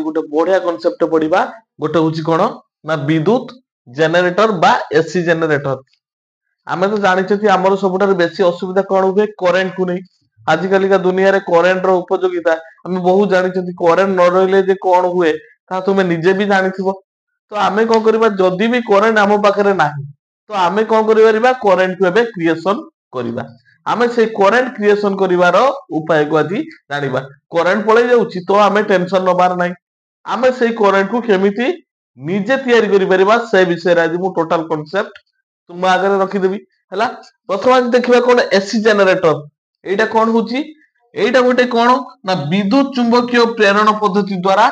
गोटे बढ़िया कॉन्सेप्ट पढ़िबा गोटे होची कोन ना विद्युत जनरेटर बा एसी जनरेटर आमे तो जानिछथि हमर सबुठार बेसी असुविधा कोन हुए करेंट को नै आजिकल का दुनिया रे करेंट रो उपयोगिता आमे बहुत जानिछथि करेंट न रहले जे कोन हुए ता तुमे निजे भी जानिथिबो तो आमे कोन करबा जदी भी करेंट हम पाखरे नाही तो आमे कोन करिबा करेंट को एबे क्रिएशन करिबा आमे से करेंट क्रिएशन करिवार उपाय को आदि जानिबा करेंट पळे जाउछि तो आमे टेंशन नबार नाही आमे से करेंट को केमिति निजे तयारी करि परिबा से विषय रे आज मु टोटल कांसेप्ट तुम आगे रखी देबी हला प्रथम आज देखिबा कोन एसी जनरेटर एटा कोन होछि एटा गोटे कोन ना विद्युत चुंबकीय प्रेरण पद्धति द्वारा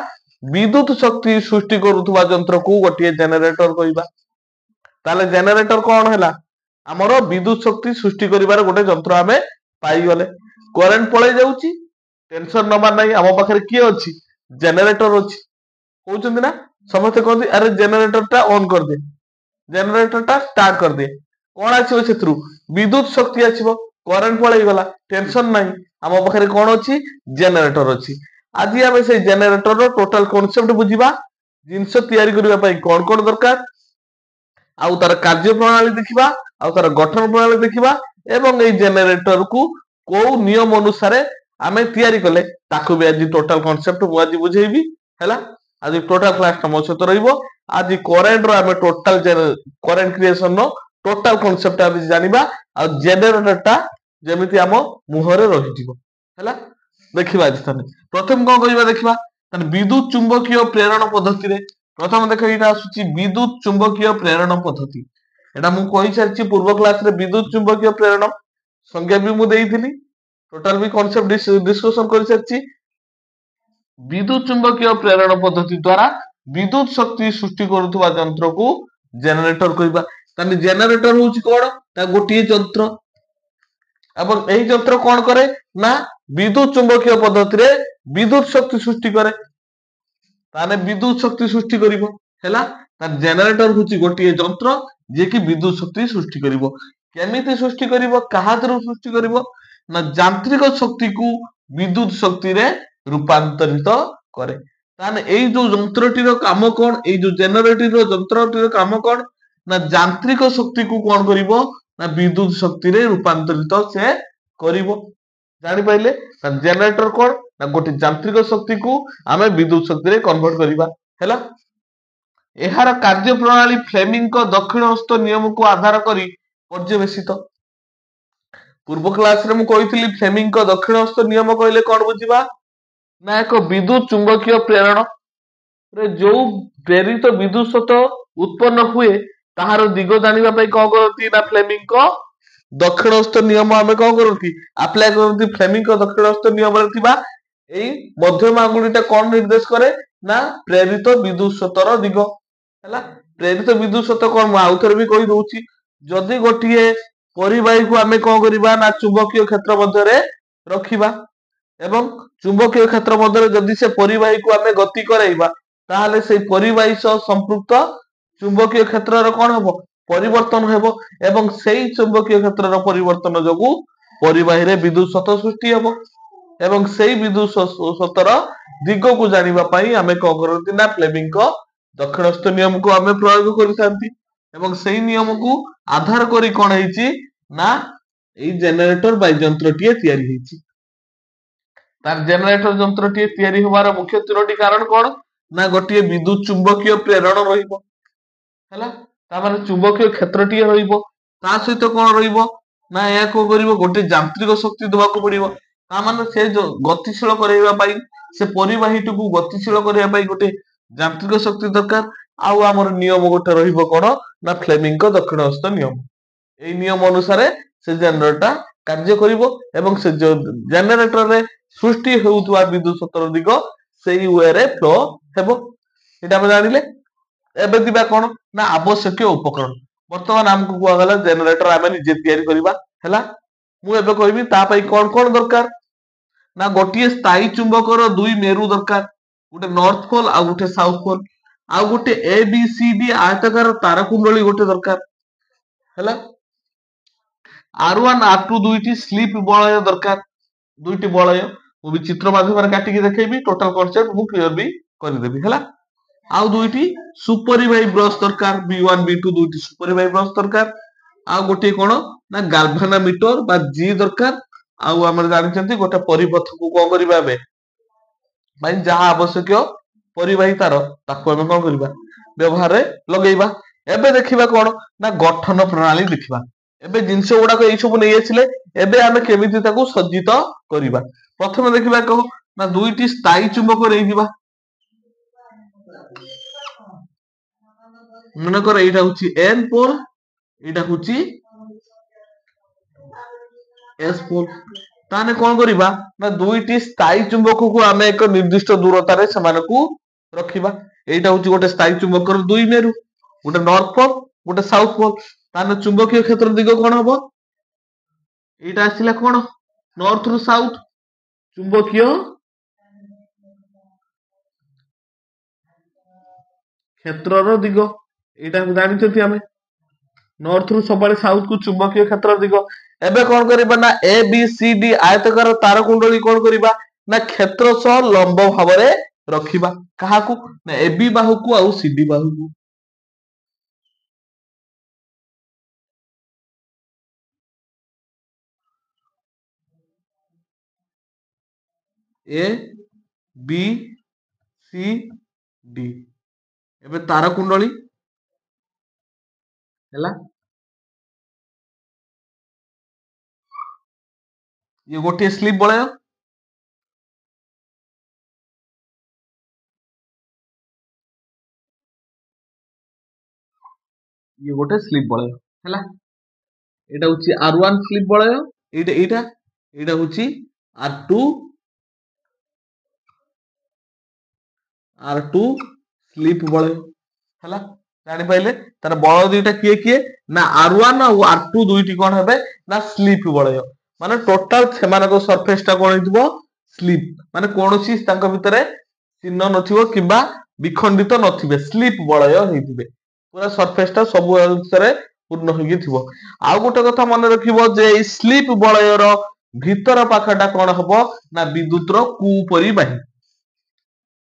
विद्युत शक्ति सृष्टि करूथबा यंत्र को गोटे जनरेटर कहिबा ताले जनरेटर कोन हैला हमरो विद्युत शक्ति सृष्टि करिवार गोटे यंत्र आमे पाई गले करेंट पळे जाउछि टेंशन नबार नाही हम पाखरे की अछि जनरेटर अछि कहउछन्ती ना समस्त कहती अरे जनरेटर टा ऑन कर दे जनरेटर टा स्टार्ट कर दे कोन आछिबो सेथरु विद्युत शक्ति आछिबो करेंट पळे गला टेंशन नाही हम पाखरे कोन अछि जनरेटर अछि आज आमे से जनरेटर रो टोटल कांसेप्ट बुझिबा जिंस तयारी करिवा पई कोन कोन दरकार आउ तार कार्य प्रणाली देखिबा आउ तार गठन प्रणाली देखिबा एवं ए जनरेटर को को नियम अनुसार आमे तयारी कले ताकू भी आज टोटल कांसेप्ट मु आज बुझेबी हैला आज टोटल क्लास मो सहित रहिबो आज करेंट रो आमे टोटल करेंट क्रिएशन नो टोटल कांसेप्ट आज जानिबा आ जनरेटर टा जेमिति हम मुहरे रहि जिवो हैला देखिबा आज तने प्रथम कोन कहिबा देखिबा तने विद्युत चुंबकीय प्रेरण पद्धति रे प्रथम देख एटा आसुची विद्युत चुंबकीय प्रेरण पद्धति एटा मु कहि सारछि पूर्व क्लास रे विद्युत चुंबकीय प्रेरण संज्ञा भी मु देइथिली टोटल भी कांसेप्ट डिस्कशन कर सारछि विद्युत चुंबकीय प्रेरण पद्धति द्वारा विद्युत शक्ति सृष्टि करूथबा यंत्र को जनरेटर कहिबा तानि जनरेटर होछि कोन ता गोटिए यंत्र एवं एही यंत्र कोन करे ना विद्युत चुंबकीय पद्धति रे विद्युत शक्ति सृष्टि करे ताने विद्युत शक्ति सृष्टि करिवो हैला तार जनरेटर होछि गोटिए यंत्र जे कि विद्युत शक्ति सृष्टि करिवो केमिति सृष्टि करिवो काहादरु सृष्टि करिवो ना यांत्रिक शक्ति को विद्युत शक्ति रे रूपांतरित करे ताने एई जो यंत्रटी रो काम कोन एई जो जनरेटर रो यंत्रटी रो काम कोन ना यांत्रिक शक्ति को कोन करिवो ना विद्युत शक्ति रे रूपांतरित से करिवो जानि पाइले जनरेटर कोन ना गोटे यांत्रिक शक्ति को आमे विद्युत शक्ति रे कन्वर्ट करिबा हैला एहार कार्य प्रणाली फ्लेमिंग को दक्षिण हस्त नियम को आधार करी पर्यवेसित पूर्व क्लास रे मु कहितली फ्लेमिंग को दक्षिण हस्त नियम कहले कोन बुझिबा ना एक विद्युत चुंबकीय प्रेरण रे जो प्रेरित विद्युत शक्ति उत्पन्न हुए ताहार दिग जानिबा पई को करती ना फ्लेमिंग को दक्षिण हस्त नियम आमे को करती अप्लाई करती फ्लेमिंग को दक्षिण हस्त नियम रे थिबा एई मध्यम आंगुलीटा कोन निर्देश करे ना प्रेरित विद्युत शक्तिर दिग हैला प्रेरित विद्युत शक्ति कोन आउथर भी कहि दोछि जदी गोटिए परिवाही को आमे को करिबा ना चुंबकीय क्षेत्र मध्य रे रखिबा एवं चुंबकीय क्षेत्र मध्य रे जदी से परिवाही को आमे गति कराइबा ताहाले से परिवाही सह संपृक्त चुंबकीय क्षेत्र रो कोन हबो परिवर्तन हेबो एवं सेही चुंबकीय क्षेत्र रो परिवर्तन जोगु परिवाही रे विद्युत शक्ति सृष्टि हेबो एवं सेही विद्युत शक्तिर दिग को जानिबा पई आमे को करती ना फ्लेमिंग को दक्षिणस्थ नियम को आमे प्रयोग करिसांती एवं सेही नियम को आधार करी कोन हेछि ना एई जनरेटर बाय यंत्रटीए तयारी हेछि तार जनरेटर यंत्रटीए तयारी होबार मुख्य तीनोटी कारण कोन ना गोटिए विद्युत चुंबकीय प्रेरण रहिबो हैला ता माने चुंबकीय क्षेत्रटीए रहिबो ता सहित कोन रहिबो ना या को करिवो गोटे यांत्रिक शक्ति दबा को पड़िबो ता माने से जो गतिशील करैबा पई से परिवाहीट को गतिशील करैबा पई गोटे यांत्रिक शक्ति दरकार आउ हमर नियम गोटे रहिबो कोन ना फ्लेमिंग को दक्षिण हस्त नियम एई नियम अनुसार से जनरेटर कार्य करिवो एवं से जो जनरेटर रे सृष्टि होउतवा विद्युत शक्तिर दिग सेही वे रे फ्लो हेबो एटा हम जानिले एबे दिबा कोन ना आवश्यक उपकरण वर्तमान हमकु कुआ गला जनरेटर आमे निजे तयारी करिबा हैला मु एबे कहबी ता पई कोन कोन दरकार ना गोटिए स्थायी चुंबक रो दुई मेरु दरकार गोटे नॉर्थ पोल आ गोटे साउथ पोल आ गोटे ए बी सी डी आयताकार तारकुंडली गोटे दरकार हैला R1 R2 दुईटी स्लीप बलय दरकार दुईटी बलय मु भी चित्र माध्यम रे काटी के देखैबी टोटल कांसेप्ट मु क्लियर भी କରିଦେବି ହେଲା। ଆଉ ଦୁଇଟି ସୁପରିଭାଇ ବ୍ରଶ ଦରକାର, B1 B2 ଦୁଇଟି ସୁପରିଭାଇ ବ୍ରଶ ଦରକାର। ଆଉ ଗୋଟିଏ କଣ ନା ଗାଲଭାନାମିଟର ବା ଜି ଦରକାର। ଆଉ ଆମର ଜାଣିଛନ୍ତି ଗୋଟେ ପରିପଥକୁ କଣ କରିବା ଏବେ ପାଇଁ ଯାହା ଆବଶ୍ୟକୀୟ ପରିବାହୀ ତାର ତାକୁ ଆମେ କଣ କରିବା ବ୍ୟବହାରରେ ଲଗେଇବା। ଏବେ ଦେଖିବା କଣ ନା ଗଠନ ପ୍ରଣାଳୀ ଦେଖିବା। ଏବେ ଜିନିଷ ଗୁଡାକ ଏଇ ସବୁ ନେଇ ଆସିଲେ, ଏବେ ଆମେ କେମିତି ତାକୁ ସଜ୍ଜିତ କରିବା। ପ୍ରଥମେ ଦେଖିବା କହ ନା ଦୁଇଟି ସ୍ଥାୟୀ ଚୁମ୍ବକ ନେଇଯିବା। ମନେକର ଏଇଟା ହଉଛି N ପୋଲ, ଏଇଟା ହଉଛି S ପୋଲ। ତାହେଲେ କଣ କରିବା ନା ଦୁଇଟି ସ୍ଥାୟୀ ଚୁମ୍ବକକୁ ଆମେ ଏକ ନିର୍ଦ୍ଦିଷ୍ଟ ଦୂରତାରେ ସେମାନଙ୍କୁ ରଖିବା। ଏଇଟା ହଉଛି ଗୋଟେ ସ୍ଥାୟୀ ଚୁମ୍ବକର ଦୁଇ ମେରୁ, ଗୋଟେ ନର୍ଥ ପୋଲ ଗୋଟେ ସାଉଥ ପୋଲ। ତାହେଲେ ଚୁମ୍ବକୀୟ କ୍ଷେତ୍ର ଦିଗ କଣ ହବ? ଏଇଟା ଆସିଲା କଣ ନର୍ଥ ରୁ ସାଉଥ। ଚୁମ୍ବକୀୟ କ୍ଷେତ୍ରର ଦିଗ ଏଇଟା ଜାଣିଛନ୍ତି ଆମେ, ନର୍ଥ ରୁ ସବୁବେଳେ ସାଉଥ କୁ ଚୁମ୍ବକୀୟ କ୍ଷେତ୍ର ଦିଗ। ଏବେ କଣ କରିବା ନା ଏ ବି ସି ଡି ଆୟତକାର ତାର କୁଣ୍ଡଳୀ କଣ କରିବା ନା କ୍ଷେତ୍ର ସହ ଲମ୍ବ ଭାବରେ ରଖିବା। କାହାକୁ ନା ଏ ବି ବାହୁକୁ ଆଉ ସି ଡି ବାହୁକୁ। ଏ ବି ସି ଡି ଏବେ ତାର କୁଣ୍ଡଳୀ ହେଲା। ଇଏ ଗୋଟିଏ ସ୍ଲିପ ବଳୟ, ଇଏ ଗୋଟେ ସ୍ଲିପ ବଳୟ ହେଲା। ଏଇଟା ହଉଛି R1 ସ୍ଲିପ ବଳୟ, ଏଇଟା ଏଇଟା ଏଇଟା ହଉଛି R2 ସ୍ଲିପ ବଳୟ ହେଲା। ଜାଣିପାରିଲେ ତାର ବଳୟ ଦୁଇଟା କିଏ କିଏ ନା R1 ଆଉ R2 ଦୁଇଟି କଣ ହେବେ ନା ସ୍ଲିପ ବଳୟ। ମାନେ ଟୋଟାଲ ସେମାନଙ୍କ ସରଫେସ ଟା କଣ ହେଇଥିବ ସ୍ଲିପ, ମାନେ କୌଣସି ତାଙ୍କ ଭିତରେ ଚିହ୍ନ ନଥିବ କିମ୍ବା ବିଖଣ୍ଡିତ ନଥିବେ, ସ୍ଲିପ ବଳୟ ହେଇଥିବେ। ପୁରା ସରଫେସ ଟା ସବୁ ଅଂଶରେ ପୂର୍ଣ୍ଣ ହେଇକି ଥିବ। ଆଉ ଗୋଟେ କଥା ମନେ ରଖିବ ଯେ ଏଇ ସ୍ଲିପ ବଳୟର ଭିତର ପାଖଟା କଣ ହବ ନା ବିଦ୍ୟୁତର କୁପରିବାହୀ।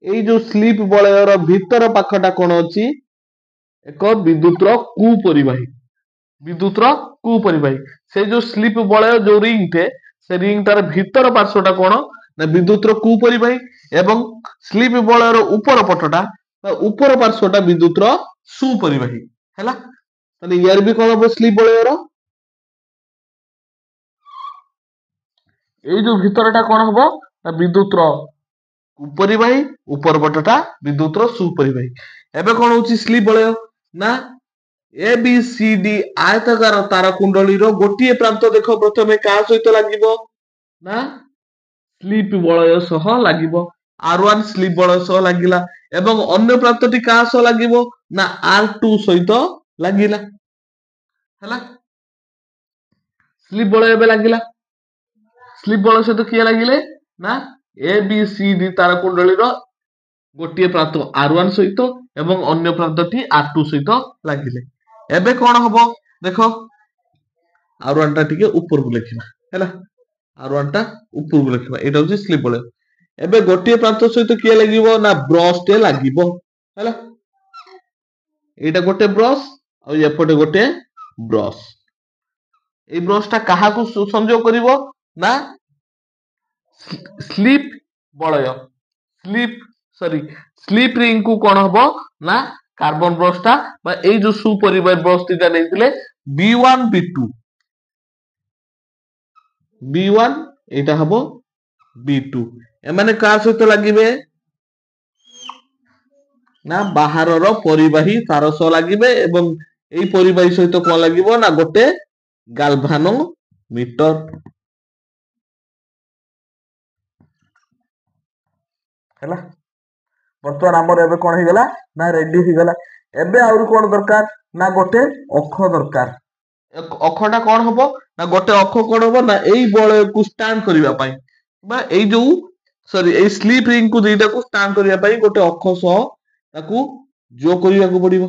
ଏଇ ଯୋଉ ସ୍ଲିପ ବଳୟର ଭିତର ପାଖଟା କଣ ଅଛି ଏକ ବିଦ୍ୟୁତର କୁପରିବାହୀ। ବିଦ୍ୟୁତର କୁପରିବାହୀ ସେଇ ଯୋଉ ସ୍ଲିପ ବଳୟ ଯୋଉ ରିଙ୍ଗଟେ, ସେ ରିଙ୍ଗଟାର ଭିତର ପାର୍ଶ୍ୱଟା କଣ ନା ବିଦ୍ୟୁତର କୁପରିବାହୀ ଏବଂ ସ୍ଲିପ ବଳୟର ଉପର ପଟଟା ବା ଉପର ପାର୍ଶ୍ୱଟା ବିଦ୍ୟୁତର ସୁପରିବାହୀ ହେଲା। ତାହେଲେ ଇଆର ବି କଣ ହବ ସ୍ଲିପ ବଳୟର ଏଇ ଯୋଉ ଭିତରଟା କଣ ହବ ନା ବିଦ୍ୟୁତର ଉପରିବାହୀ, ଉପର ପଟଟା ବିଦ୍ୟୁତର ସୁପରିବାହୀ। ଏବେ କଣ ହଉଛି ସ୍ଲିପ ବଳୟ ନା ଏ ବି ସି ଡି ଆୟତାକାର ତାର କୁଣ୍ଡଳୀର ଗୋଟିଏ ପ୍ରାନ୍ତ ଦେଖ ପ୍ରଥମେ କାହା ସହିତ ଲାଗିବ ନା ସ୍ଲିପ ବଳୟ ସହ ଲାଗିବ। R1 ସ୍ଲିପ ବଳୟ ସହ ଲାଗିଲା ଏବଂ ଅନ୍ୟ ପ୍ରାନ୍ତଟି କାହା ସହ ଲାଗିବ ନା R2 ସହିତ ଲାଗିଲା ହେଲା। ସ୍ଲିପ ବଳୟ ଏବେ ଲାଗିଲା, ସ୍ଲିପ ବଳୟ ସହିତ କିଏ ଲାଗିଲେ ନା ଏ ବି ସି ଡି ତାର କୁଣ୍ଡଳୀର ଗୋଟିଏ ପ୍ରାନ୍ତ R1 ସହିତ ଏବଂ ଅନ୍ୟ ପ୍ରାନ୍ତଟି R2 ସହିତ ଲାଗିଲେ। ଏବେ କଣ ହବ ଦେଖ, R1 ଟା ଟିକେ ଉପରକୁ ଲେଖିବା ହେଲା। R1 ଟା ଉପରକୁ ଲେଖିବା, ଏଇଟା ହଉଛି ସ୍ଲିପ ବଳୟ। ଏବେ ଗୋଟିଏ ପ୍ରାନ୍ତ ସହିତ କିଏ ଲାଗିବ ନା ବ୍ରଶ ଟେ ଲାଗିବ ହେଲା। ଏଇଟା ଗୋଟେ ବ୍ରଶ ଆଉ ଏପଟେ ଗୋଟେ ବ୍ରଶ। ଏଇ ବ୍ରଶ ଟା କାହାକୁ ସଂଯୋଗ କରିବ ନା ସ୍ଲିପ ବଳୟ, ସ୍ଲିପ ରିଙ୍ଗ କୁ କଣ ହବ ନା କାର୍ବନ ବ୍ରଶ ଟା ବା ଏଇ ଯୋଉ ସୁପରିବାହୀ ବ୍ରଶ ଦିଟା ନେଇଥିଲେ B1 B1 ଏଇଟା ହବ B2। ଏମାନେ କାହା ସହିତ ଲାଗିବେ ନା ବାହାରର ପରିବାହୀ ତାର ସହ ଲାଗିବେ ଏବଂ ଏଇ ପରିବାହୀ ସହିତ କଣ ଲାଗିବ ନା ଗୋଟେ ଗାଲଭାନୋ ମିଟର ହେଲା। ବର୍ତ୍ତମାନ ଆମର ଏବେ କଣ ହେଇଗଲା ନା ରେଡି ହେଇଗଲା। ଏବେ ଆହୁରି କଣ ଦରକାର ନା ଗୋଟେ ଅଖ ଦରକାର। ଅଖଟା କଣ ହବ ନା ଗୋଟେ ଅଖ କଣ ହବ ନା ଏଇ ବଳୟକୁ ଷ୍ଟାଣ୍ଡ କରିବା ପାଇଁ ବା ଏଇ ଯୋଉ ଏଇ ସ୍ଲିପ ରିଙ୍ଗକୁ ଦିଟାକୁ ଷ୍ଟାଣ୍ଡ କରିବା ପାଇଁ ଗୋଟେ ଅଖ ସହ ତାକୁ ଯୋଗ କରିବାକୁ ପଡିବ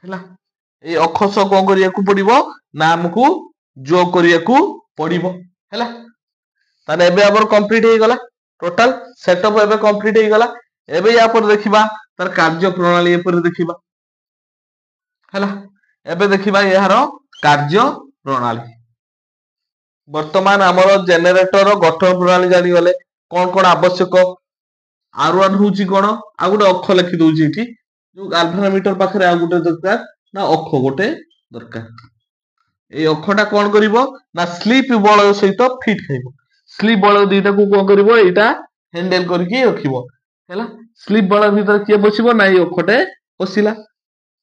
ହେଲା। ଏଇ ଅକ୍ଷ ସହ କଣ କରିବାକୁ ପଡିବ ନା ଆମକୁ ଯୋଗ କରିବାକୁ ପଡିବ ହେଲା। ତାହେଲେ ଏବେ ଆମର କମ୍ପ୍ଲିଟ ହେଇଗଲା ଟୋଟାଲ ସେଟଅପ ଏବେ କମ୍ପ୍ଲିଟ ହେଇଗଲା। ଏବେ ୟା ପରେ ଦେଖିବା ତାର କାର୍ଯ୍ୟ ପ୍ରଣାଳୀ ଉପରେ ଦେଖିବା ହେଲା। ଏବେ ଦେଖିବା ଏହାର କାର୍ଯ୍ୟ ପ୍ରଣାଳୀ। ବର୍ତ୍ତମାନ ଆମର ଜେନେରେଟର ଗଠନ ପ୍ରଣାଳୀ ଜାଣିଗଲେ କଣ କଣ ଆବଶ୍ୟକ। R1 ହଉଛି କଣ ଆଉ ଗୋଟେ ଅକ୍ଷ ଲେଖି ଦଉଛି ଏଠି ଯୋଉ ଗାଲଭାନୋମିଟର ପାଖରେ ଆଉ ଗୋଟେ ଦରକାର ନା ଅକ୍ଷ ଗୋଟେ ଦରକାର। ଏଇ ଅକ୍ଷଟା କଣ କରିବ ନା ସ୍ଲିପ ବଳୟ ସହିତ ଫିଟ୍ ଖାଇବ। ସ୍ଲିପ ବଳୟ ଦିଟାକୁ କଣ କରିବ ଏଇଟା ହ୍ୟାଣ୍ଡେଲ କରିକି ରଖିବ ହେଲା। ସ୍ଲିପ ବଳୟ ଭିତରେ କିଏ ବସିବ ନା ଏଇ ଅକ୍ଷଟେ ବସିଲା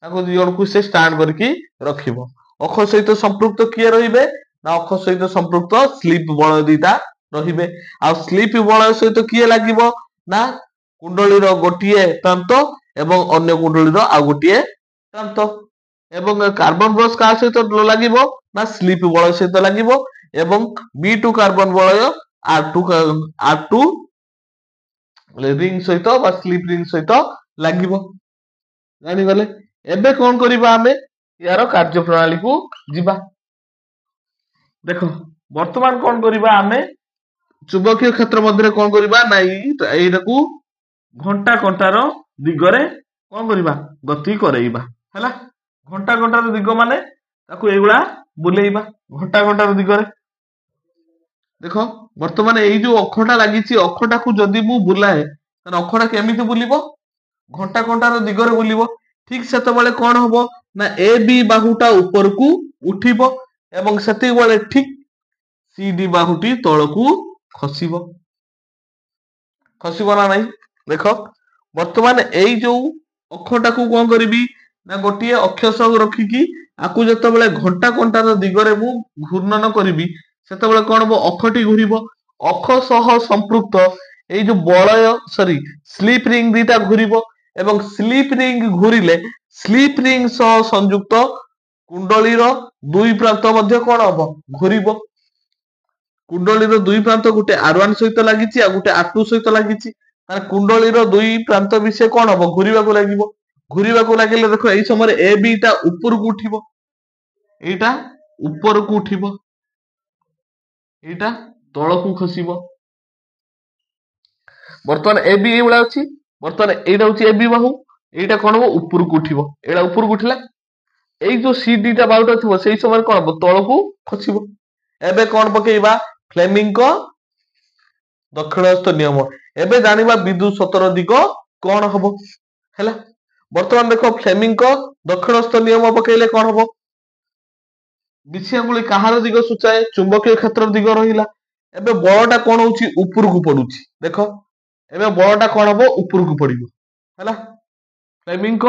ତାକୁ ଦି ଜଣକୁ ସେ ଷ୍ଟାଣ୍ଡ କରିକି ରଖିବ। ଅକ୍ଷ ସହିତ ସମ୍ପୃକ୍ତ କିଏ ରହିବେ ନା ଅକ୍ଷ ସହିତ ସମ୍ପୃକ୍ତ ସ୍ଲିପ ବଳୟ ଦିଟା ରହିବେ। ଆଉ ସ୍ଲିପ ବଳୟ ସହିତ କିଏ ଲାଗିବ ନା କୁଣ୍ଡଳୀର ଗୋଟିଏ ପ୍ରାନ୍ତ ଏବଂ ଅନ୍ୟ କୁଣ୍ଡଳୀର ଆଉ ଗୋଟିଏ ପ୍ରାନ୍ତ। ଏବଂ କାର୍ବନ ବ୍ରଶ କାହା ସହିତ ଲାଗିବ ନା ସ୍ଲିପ ବଳୟ ସହିତ ଲାଗିବ ଏବଂ B2 କାର୍ବନ ବଳୟ R2 ରିଙ୍ଗ ସହିତ ବା ସ୍ଲିପ ରିଙ୍ଗ ସହିତ ଲାଗିବ। ଜାଣିଗଲେ ଏବେ କଣ କରିବା ଆମେ ଏହାର କାର୍ଯ୍ୟ ପ୍ରଣାଳୀକୁ ଯିବା। ଦେଖ ବର୍ତ୍ତମାନ କଣ କରିବା ଆମେ ଚୁମ୍ବକୀୟ କ୍ଷେତ୍ର ମଧ୍ୟରେ କଣ କରିବା ନା ଏଇଟାକୁ ଘଣ୍ଟା କଣ୍ଟାର ଦିଗରେ କଣ କରିବା ଗତି କରେଇବା ହେଲା। ଘଣ୍ଟା ଘଣ୍ଟାର ଦିଗ ମାନେ ତାକୁ ଏଇଗୁଳା ବୁଲେଇବା ଘଣ୍ଟା ଘଣ୍ଟାର ଦିଗରେ। ଦେଖ ବର୍ତ୍ତମାନ ଏଇ ଯୋଉ ଅକ୍ଷଟା ଲାଗିଛି ଅକ୍ଷଟାକୁ ଯଦି ମୁଁ ବୁଲାଏ ତାହେଲେ ଅକ୍ଷଟା କେମିତି ବୁଲିବ ଘଣ୍ଟା ଘଣ୍ଟାର ଦିଗରେ ବୁଲିବ। ଠିକ ସେତେବେଳେ କଣ ହବ ନା ଏ ବି ବାହୁଟା ଉପରକୁ ଉଠିବ ଏବଂ ସେତିକିବେଳେ ଠିକ CD ବାହୁଟି ତଳକୁ ଖସିବ। ଖସିବ ନା ନାହିଁ ଦେଖ ବର୍ତ୍ତମାନ ଏଇ ଯୋଉ ଅକ୍ଷଟାକୁ କଣ କରିବି ନା ଗୋଟିଏ ଅକ୍ଷ ସହ ରଖିକି ଆକୁ ଯେତେବେଳେ ଘଣ୍ଟା ଘଣ୍ଟାର ଦିଗରେ ମୁଁ ଘୂର୍ଣ୍ଣନ କରିବି ସେତେବେଳେ କଣ ହବ ଅକ୍ଷଟି ଘୁରିବ। ଅକ୍ଷ ସହ ସମ୍ପୃକ୍ତ ଏଇ ଯୋଉ ସ୍ଲିପ ରିଙ୍ଗ ଦିଟା ଘୁରିବ ଏବଂ ସ୍ଲିପ ରିଙ୍ଗ ଘୁରିଲେ ସ୍ଲିପ ରିଙ୍ଗ ସହ ସଂଯୁକ୍ତ କୁଣ୍ଡଳୀର ଦୁଇ ପ୍ରାନ୍ତ ମଧ୍ୟ କଣ ହବ ଘୁରିବ। କୁଣ୍ଡଳୀର ଦୁଇ ପ୍ରାନ୍ତ ଗୋଟେ R1 ସହିତ ଲାଗିଛି ଆଉ ଗୋଟେ R2 ସହିତ ଲାଗିଛି। ତାହେଲେ କୁଣ୍ଡଳୀର ଦୁଇ ପ୍ରାନ୍ତ ବିଷୟ କଣ ହବ ଘୁରିବାକୁ ଲାଗିବ। ଘୁରିବାକୁ ଲାଗିଲେ ଦେଖ ଏଇ ସମୟରେ ଏ ବି ଟା ଉପରକୁ ଉଠିବ ଏଇଟା ଉପରକୁ ଉଠିବ ଏଇଟା ତଳକୁ ଖସିବ। ବର୍ତ୍ତମାନ ଏ ବି ଏଇଭଳିଆ ଅଛି ବର୍ତ୍ତମାନ ଏଇଟା ହଉଛି ଏ ବି ବାହୁ ଏଇଟା କଣ ହବ ଉପରକୁ ଉଠିବ ଏଇଟା ଉପରକୁ ଉଠିଲା। ଏଇ ଯୋଉ CD ଟା ବାହୁଟା ଥିବ ସେଇ ସମୟରେ କଣ ହବ ତଳକୁ ଖସିବ। ଏବେ କଣ ପକେଇବା ଫ୍ଲେମିଙ୍କ ଦକ୍ଷିଣସ୍ଥ ନିୟମ। ଏବେ ଜାଣିବା ବିଦ୍ୟୁତ ସ୍ରୋତର ଦିଗ କଣ ହବ ହେଲା। ବର୍ତ୍ତମାନ ଦେଖ ଫ୍ଲେମିଙ୍କ ଦକ୍ଷିଣସ୍ଥ ନିୟମ ପକେଇଲେ କଣ ହବ ବିଷିଆଙ୍ଗୁଳି କାହାର ଦିଗ ସୂଚାଏ ଚୁମ୍ବକୀୟ କ୍ଷେତ୍ରର ଦିଗ ରହିଲା। ଏବେ ବଳଟା କଣ ହଉଛି ଉପରକୁ ପଡୁଛି ଦେଖ ଏବେ ବଳଟା କଣ ହବ ଉପରକୁ ପଡିବ ହେଲା। ଫ୍ଲେମିଙ୍କ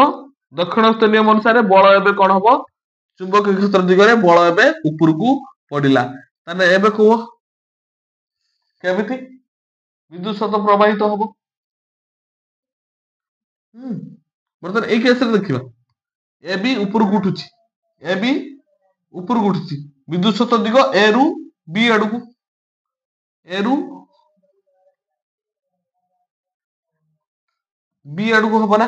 ଦକ୍ଷିଣସ୍ଥ ନିୟମ ଅନୁସାରେ ବଳ ଏବେ କଣ ହବ ଚୁମ୍ବକୀୟ କ୍ଷେତ୍ର ଦିଗରେ ବଳ ଏବେ ଉପରକୁ ପଡିଲା। ତାହେଲେ ଏବେ କୁହ କେମିତି ବିଦ୍ୟୁତ ସ୍ରୋତ ପ୍ରବାହିତ ହବ। ବର୍ତ୍ତମାନ ଏଇ କେସରେ ଦେଖିବା ଏ ବି ଉପରକୁ ଉଠୁଛି ଏ ବି ଉପରକୁ ଉଠୁଛି ବିଦ୍ୟୁତ ସ୍ରୋତ ଦିଗ ଏ ରୁ ବି ଆଡକୁ ଏ ରୁ ବି ଆଡକୁ ହବ ନା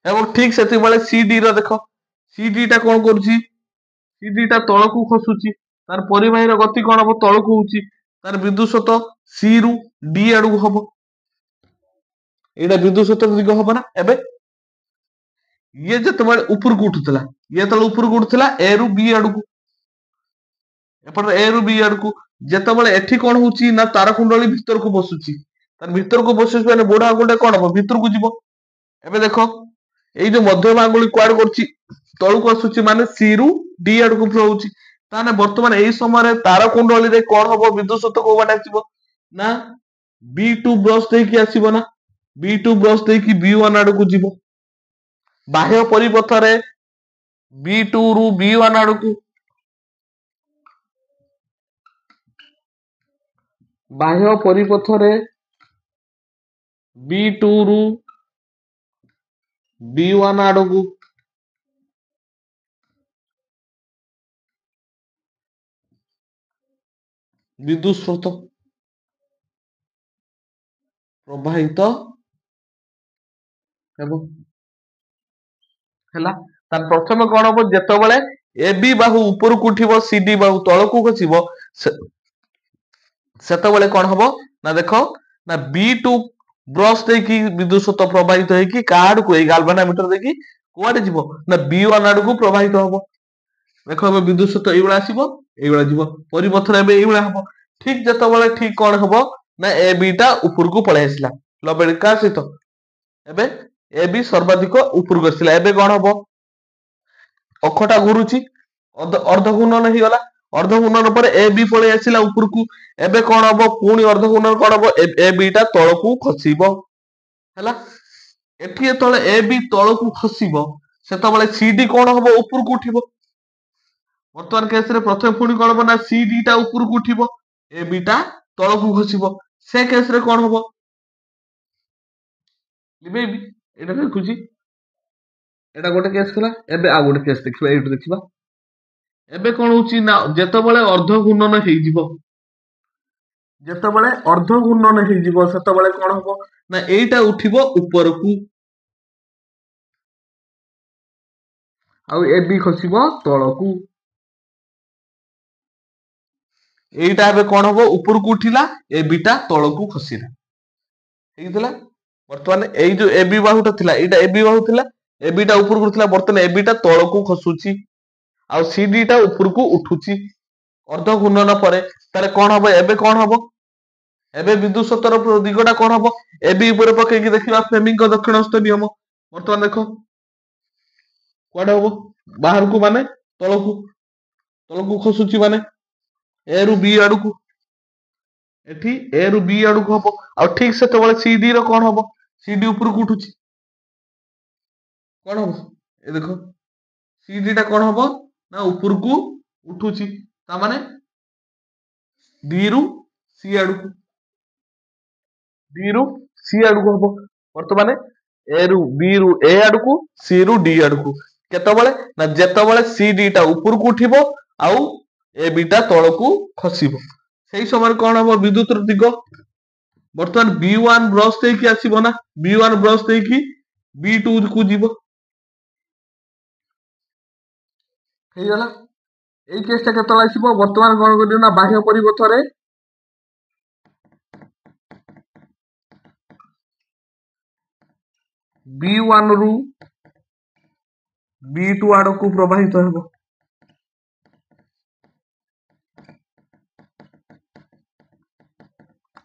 ଏବଂ ଠିକ ସେତିକିବେଳେ CD ର ଦେଖ CD ଟା କଣ କରୁଛି CD ଟା ତଳକୁ ଖସୁଛି ତାର ପରିବାହୀର ଗତି କଣ ହବ ତଳକୁ ହଉଛି ତାର ବିଦ୍ୟୁତ ସ୍ରୋତ C ରୁ D ଆଡକୁ ହବ। ଏଇଟା ବିଦ୍ୟୁତ ସ୍ରୋତ ଦିଗ ହବ ନା। ଏବେ ଇଏ ଯେତେବେଳେ ଉପରକୁ ଉଠୁଥିଲା ଇଏ ଯେତେବେଳେ ଉପରକୁ ଉଠୁଥିଲା ଏ ରୁ ବି ଆଡକୁ ଏପଟେ ଏ ରୁ ବି ଆଡକୁ ଯେତେବେଳେ ଏଠି କଣ ହଉଛି ନା ତାର କୁଣ୍ଡଳୀ ଭିତରକୁ ବସୁଛି ତାର ଭିତରକୁ ବସୁଛି ମାନେ ବୁଢା ଆଙ୍ଗୁଳିଟା କଣ ହବ ଭିତରକୁ ଯିବ। ଏବେ ଦେଖ ଏଇ ଯୋଉ ମଧ୍ୟମ ଆଙ୍ଗୁଳି କୁଆଡେ କରୁଛି ତଳକୁ ଆସୁଛି ମାନେ ସି ରୁ ଡି ଆଡକୁ ଫ୍ଲୋ ହଉଛି। ତାହେଲେ ବର୍ତ୍ତମାନ ଏଇ ସମୟରେ ତାର କୁଣ୍ଡଳୀରେ କଣ ହବ ବିଦ୍ୟୁତ ସ୍ରୋତ କୋଉ ବାଟେ ଆସିବ ନା B2 ବ୍ରଶ ଦେଇକି ଆସିବ ନା B2 ବ୍ରଶ ଦେଇକି B1 ଆଡକୁ ଯିବ। ବାହ୍ୟ ପରିପଥରେ B2 ରୁ B1 ଆଡକୁ ବାହ୍ୟ ପରିପଥରେ B2 ରୁ B1 ଆଡକୁ ବିଦ୍ୟୁତ ସ୍ରୋତ ପ୍ରବାହିତ ହେବ ହେଲା। ତାର ପ୍ରଥମେ କଣ ହବ ଯେତେବେଳେ ଏ ବି ବାହୁ ଉପରକୁ ଉଠିବ ସି ଡି ବାହୁ ତଳକୁ ଖସିବ ସେତେବେଳେ କଣ ହବ ନା ଦେଖ ନା B2 ବ୍ରଶ ଦେଇକି ବିଦ୍ୟୁତ ସ୍ରୋତ ପ୍ରବାହିତ ହେଇକି କାହାଡକୁ ଏଇ ଗାଲଭାନାମିଟର ଦେଇକି କୁଆଡେ ଯିବ ନା B1 ଆଡକୁ ପ୍ରବାହିତ ହବ। ଦେଖ ଏବେ ବିଦ୍ୟୁତ ସ୍ରୋତ ଏଇଭଳିଆ ଆସିବ ଏଇଭଳିଆ ଯିବ ପରିପଥରେ ଏବେ ଏଇଭଳିଆ ହବ। ଠିକ ଯେତେବେଳେ ଠିକ କଣ ହବ ନା ଏ ବି ଟା ଉପରକୁ ପଳେଇ ଆସିଲା ଲବେଡ କାହା ସହିତ ଏବେ ଏ ବି ସର୍ବାଧିକ ଉପରକୁ ଆସିଲା। ଏବେ କଣ ହବ ଅକ୍ଷଟା ଘୁରୁଛି ଅର୍ଧ ଘୂର୍ଣ୍ଣନ ହେଇଗଲା। ଅର୍ଧ ଘୂର୍ଣ୍ଣନ ପରେ ଏ ବି ପଳେଇ ଆସିଲା ଉପରକୁ। ଏବେ କଣ ହବ ପୁଣି ଅର୍ଧ ଘୂର୍ଣ୍ଣନ କଣ ହବ ଏ ବି ଟା ତଳକୁ ଖସିବ ହେଲା। ଏଠି ଯେତେବେଳେ ଏ ବି ତଳକୁ ଖସିବ ସେତେବେଳେ ସି ଡି କଣ ହବ ଉପରକୁ ଉଠିବ। ବର୍ତ୍ତମାନ କେସରେ ପ୍ରଥମେ ପୁଣି କଣ ହବ ନା ସି ଡି ଟା ଉପରକୁ ଉଠିବ ଏ ବି ଟା ତଳକୁ ଖସିବ। ସେ କେସରେ କଣ ହବ ଲିଭେଇବି ଏଇଟା ଦେଖୁଛି ଏଇଟା ଗୋଟେ କେସ୍ ଥିଲା। ଏବେ ଆଉ ଗୋଟେ କେସ୍ ଦେଖିବା ଏଇଠୁ ଦେଖିବା। ଏବେ କଣ ହଉଛି ନା ଯେତେବେଳେ ଅର୍ଧ ଘୂର୍ଣ୍ଣନ ହେଇଯିବ ସେତେବେଳେ କଣ ହବ ନା ଏଇଟା ଉଠିବ ଉପରକୁ ଆଉ ଏ ବି ଖସିବ ତଳକୁ। ଏଇଟା ଏବେ କଣ ହବ ଉପରକୁ ଉଠିଲା ଏ ବି ଟା ତଳକୁ ଖସିଲା ହେଇଥିଲା। ବର୍ତ୍ତମାନ ଏଇ ଯୋଉ ଏ ବି ବାହୁଟା ଥିଲା ଏଇଟା ଏ ବି ବାହୁ ଥିଲା ଏ ବି ଟା ଉପରକୁ ଥିଲା ବର୍ତ୍ତମାନ ଏ ବି ଟା ତଳକୁ ଖସୁଛି ଆଉ ସି ଡି ଟା ଉପରକୁ ଉଠୁଛି ଅର୍ଧ ଘୂର୍ଣ୍ଣନ ପରେ। ତାହେଲେ କଣ ହବ ଏବେ କଣ ହବ ଏବେ ବିଦ୍ୟୁତ ସ୍ରୋତର ଦିଗଟା କଣ ହବ ଏ ବି ଉପରେ ପକେଇକି ଦେଖିବା ଫ୍ଲେମିଙ୍କ ଦକ୍ଷିଣ ହସ୍ତ ନିୟମ। ବର୍ତ୍ତମାନ ଦେଖ କୁଆଡେ ହବ ବାହାରକୁ ମାନେ ତଳକୁ ଖସୁଛି ମାନେ ଏ ରୁ ବି ଆଡକୁ ଏଠି ଏ ରୁ ବି ଆଡକୁ ହବ। ଆଉ ଠିକ ସେତେବେଳେ ସି ଡି ର କଣ ହବ ସି ଡି ଉପରକୁ ଉଠୁଛି କଣ ହବ ଏ ଦେଖ ସି ଡି ଟା କଣ ହବ ନା ଉପରକୁ ଉଠୁଛି ତାମାନେ ଡି ରୁ ସି ଆଡକୁ ହବ। ବର୍ତ୍ତମାନେ ଏ ରୁ ବି ରୁ ଏ ଆଡକୁ ସି ରୁ ଡି ଆଡକୁ କେତେବେଳେ ନା ଯେତେବେଳେ ସି ଡି ଟା ଉପରକୁ ଉଠିବ ଆଉ ଏ ବି ଟା ତଳକୁ ଖସିବ ସେଇ ସମୟରେ କଣ ହବ ବିଦ୍ୟୁତର ଦିଗ ବର୍ତ୍ତମାନ B1 ବ୍ରଶ ଦେଇକି ଆସିବ ନା B1 ବ୍ରଶ ଦେଇକି B2 କୁ ଯିବ ହେଇଗଲା। ଏଇ କେସ୍ ଟା କେତେବେଳେ ଆସିବ ବର୍ତ୍ତମାନ କଣ କରିବ ନା ବାହ୍ୟ ପରିପଥରେ B1 ରୁ B2 ଆଡକୁ ପ୍ରବାହିତ ହେବ।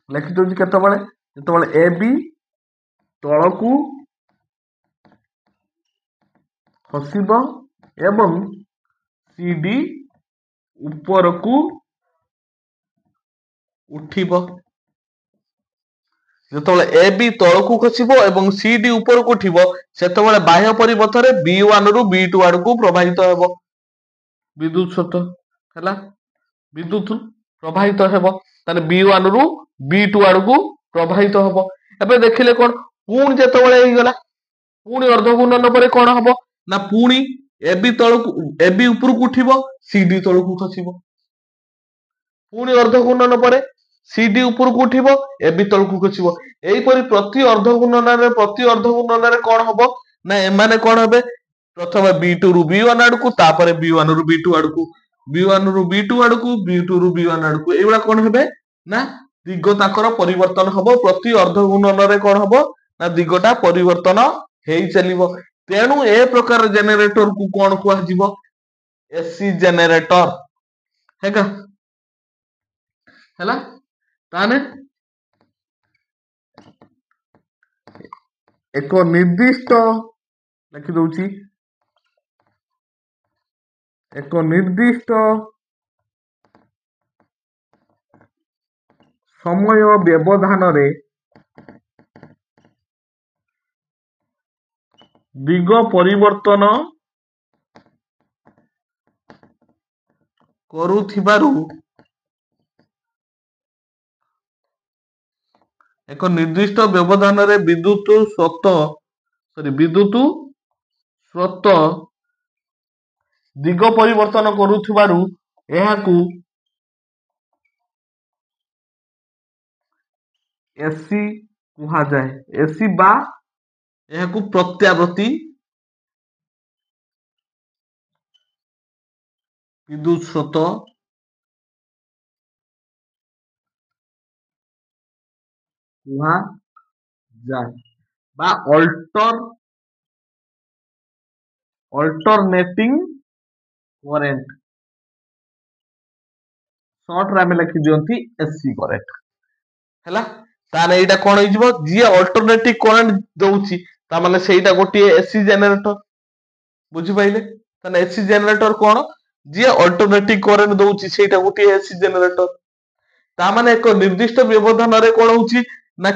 ଲେଖିଦଉଛି କେତେବେଳେ ଯେତେବେଳେ ଏ ବି ତଳକୁ ଖସିବ ଏବଂ ସି ଡି ଉପରକୁ ଉଠିବ। ଯେତେବେଳେ ଏ ବି ତଳକୁ ଖସିବ ଏବଂ ସି ଡି ଉପରକୁ ଉଠିବ ସେତେବେଳେ ବାହ୍ୟ ପରିପଥରେ B1 ରୁ B2 ଆଡକୁ ପ୍ରବାହିତ ହେବ ବିଦ୍ୟୁତ ସ୍ରୋତ ହେଲା। ବିଦ୍ୟୁତ ପ୍ରବାହିତ ହେବ ତାହେଲେ B1 ରୁ B2 ଆଡକୁ ପ୍ରବାହିତ ହବ। ଏବେ ଦେଖିଲେ କଣ ପୁଣି ଯେତେବେଳେ ହେଇଗଲା ପୁଣି ଅର୍ଧ ଘୂର୍ଣ୍ଣନ ପରେ କଣ ହବ ନା ପୁଣି ଏ ବି ଉପରକୁ ଉଠିବ ସି ଡି ତଳକୁ ଖସିବ। ପୁଣି ଅର୍ଧ ଘୂର୍ଣ୍ଣନ ପରେ ସି ଡି ଉପରକୁ ଉଠିବ ଏ ବି ତଳକୁ ଖସିବ। ଏଇପରି ପ୍ରତି ଅର୍ଧ ଘୂର୍ଣ୍ଣନରେ କଣ ହବ ନା ଏମାନେ କଣ ହେବେ ପ୍ରଥମେ B2 ରୁ B1 ଆଡକୁ ତାପରେ B1 ରୁ B2 ଆଡକୁ B1 ରୁ B2 ଆଡକୁ B2 ରୁ B1 ଆଡକୁ ଏଇଭଳିଆ କଣ ହେବେ ନା ଦିଗ ତାଙ୍କର ପରିବର୍ତ୍ତନ ହବ। ପ୍ରତି ଅର୍ଧ ଘୂର୍ଣ୍ଣନରେ କଣ ହବ ନା ଦିଗଟା ପରିବର୍ତ୍ତନ ହେଇ ଚାଲିବ। ତେଣୁ ଏ ପ୍ରକାର ଜେନେରେଟର କୁ କଣ କୁହାଯିବ ଏସି ଜେନେରେଟର ହେଲା। ତାହେଲେ ଏକ ନିର୍ଦ୍ଦିଷ୍ଟ ଲେଖିଦଉଛି ଏକ ନିର୍ଦ୍ଦିଷ୍ଟ ସମୟ ବ୍ୟବଧାନରେ ଦିଗ ପରିବର୍ତ୍ତନ କରୁଥିବାରୁ ଏକ ନିର୍ଦ୍ଦିଷ୍ଟ ବ୍ୟବଧାନରେ ବିଦ୍ୟୁତ ସ୍ରୋତ ଦିଗ ପରିବର୍ତ୍ତନ କରୁଥିବାରୁ ଏହାକୁ ଏସି କୁହାଯାଏ। ଏସି ବା ଏହାକୁ ପ୍ରତ୍ୟାବର୍ତ୍ତୀ ବିଦ୍ୟୁତ ସ୍ରୋତ କୁହାଯାଏ ବା ଅଲ୍ଟରନେଟିଂ କରେଣ୍ଟ, ସର୍ଟରେ ଆମେ ଲେଖି ଦିଅନ୍ତି ଏସି କରେଣ୍ଟ ହେଲା। ତାହେଲେ ଏଇଟା କଣ ହେଇଯିବ, ଯିଏ ଅଲ୍ଟରନେଟିଂ କରେଣ୍ଟ ଦଉଛି ତାମାନେ ସେଇଟା ଗୋଟିଏ ଏସି ଜେନେରେଟର, ବୁଝିପାରିଲେ। ତାହେଲେ ଏସି ଜେନେରେଟର କଣ, ଯିଏ ଅଲ୍ଟରନେଟିଂ କରେଣ୍ଟ ଦଉଛି ସେଇଟା ଗୋଟିଏ ଏସି ଜେନେରେଟର। ତାମାନେ ଏକ ନିର୍ଦ୍ଦିଷ୍ଟ ବ୍ୟବଧାନରେ କଣ ହଉଛି ନା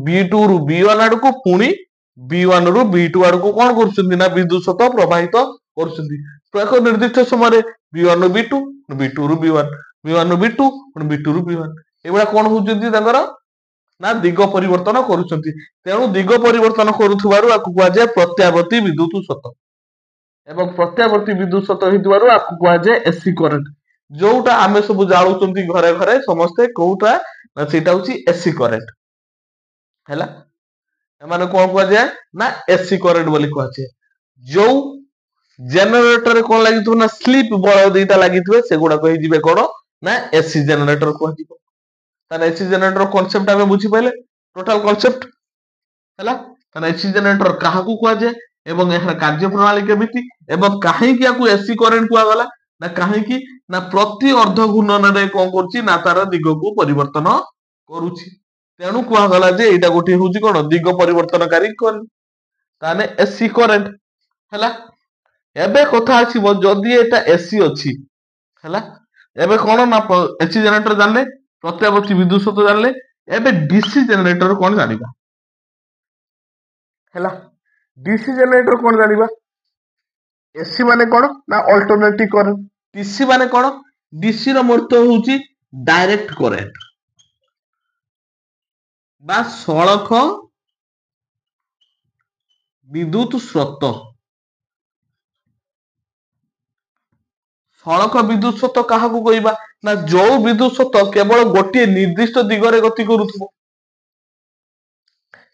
B2 ରୁ B1 ଆଡକୁ ପୁଣି B1 ରୁ B2 ଆଡକୁ କଣ କରୁଛନ୍ତି ନା ବିଦ୍ୟୁତ ସ୍ରୋତ ପ୍ରବାହିତ କରୁଛନ୍ତି। ଏକ ନିର୍ଦ୍ଦିଷ୍ଟ ସମୟରେ B1 ରୁ B2, B2 ରୁ B1, B1 ରୁ B2, B2 ରୁ B1, ଏଇଭଳିଆ କଣ ହଉଛନ୍ତି ତାଙ୍କର ନା ଦିଗ ପରିବର୍ତ୍ତନ କରୁଛନ୍ତି। ତେଣୁ ଦିଗ ପରିବର୍ତ୍ତନ କରୁଥିବାରୁ ଆକୁ କୁହାଯାଏ ପ୍ରତ୍ୟାବର୍ତ୍ତୀ ବିଦ୍ୟୁତ ସ୍ରୋତ, ଏବଂ ପ୍ରତ୍ୟାବର୍ତ୍ତୀ ବିଦ୍ୟୁତ ସ୍ରୋତ ହେଇଥିବାରୁ ଆକୁ କୁହାଯାଏ ଏସି କରେଣ୍ଟ। ଯୋଉଟା ଆମେ ସବୁ ଜାଳୁଛନ୍ତି ଘରେ ଘରେ ସମସ୍ତେ, କୋଉଟା ନା ସେଇଟା ହଉଛି ଏସି କରେଣ୍ଟ ହେଲା। ଏମାନେ କଣ କୁହାଯାଏ ନା ଏସି କରେଣ୍ଟ ବୋଲି କୁହାଯାଏ। ଯୋଉ ଜେନେରେଟରରେ କଣ ଲାଗିଥିବ ନା ସ୍ଲିପ୍ ବଳ ଦିଟା ଲାଗିଥିବେ ସେଗୁଡାକ ହେଇଯିବେ କଣ ନା ଏସି ଜେନେରେଟର କୁହାଯିବ। ତାହେଲେ ଏସି ଜେନେରେଟର କନସେପ୍ଟ ଆମେ ବୁଝିପାରିଲେ, ଟୋଟାଲ କନସେପ୍ଟ ହେଲା। ତାହେଲେ ଏସି ଜେନେରେଟର କାହାକୁ କୁହାଯାଏ ଏବଂ ଏହାର କାର୍ଯ୍ୟ ପ୍ରଣାଳୀ କେମିତି, ଏବଂ କାହିଁକି ୟାକୁ ଏସି କରେଣ୍ଟ କୁହାଗଲା ନା କାହିଁକି ନା ପ୍ରତି ଅର୍ଦ୍ଧ ଘୂର୍ଣ୍ଣନରେ କଣ କରୁଛି ନା ତାର ଦିଗକୁ ପରିବର୍ତ୍ତନ କରୁଛି। ତେଣୁ କୁହାଗଲା ଯେ ଏଇଟା ଗୋଟିଏ ହଉଛି କଣ ଦିଗ ପରିବର୍ତ୍ତନକାରୀ କରେଣ୍ଟ, ତାହେଲେ ଏସି କରେଣ୍ଟ ହେଲା। ଏବେ କଥା ଆସିବ ଯଦି ଏଟା ଏସି ଅଛି ହେଲା, ଏବେ କଣ ନା ଏସି ଜେନେରେଟର ଜାଣିଲେ, ପ୍ରତ୍ୟାବର୍ତ୍ତୀ ବିଦ୍ୟୁତ ସ୍ରୋତ ଜାଣିଲେ, ଏବେ ଡିସି ଜେନେରେଟର କଣ ଜାଣିବା ହେଲା। ଡିସି ଜେନେରେଟର କଣ ଜାଣିବା, ଏସି ମାନେ କଣ ନା ଅଲ୍ଟରନେଟିଂ କରେଣ୍ଟ, ଡିସି ମାନେ କଣ, ଡିସି ର ଅର୍ଥ ହଉଛି ଡାଇରେକ୍ଟ କରେଣ୍ଟ ବା ସଳଖ ବିଦ୍ୟୁତ ସ୍ରୋତ। ସଳଖ ବିଦ୍ୟୁତ ସ୍ରୋତ କାହାକୁ କହିବା ନା ଯୋଉ ବିଦ୍ୟୁତ ସ୍ରୋତ କେବଳ ଗୋଟିଏ ନିର୍ଦ୍ଦିଷ୍ଟ ଦିଗରେ ଗତି କରୁଥିବ,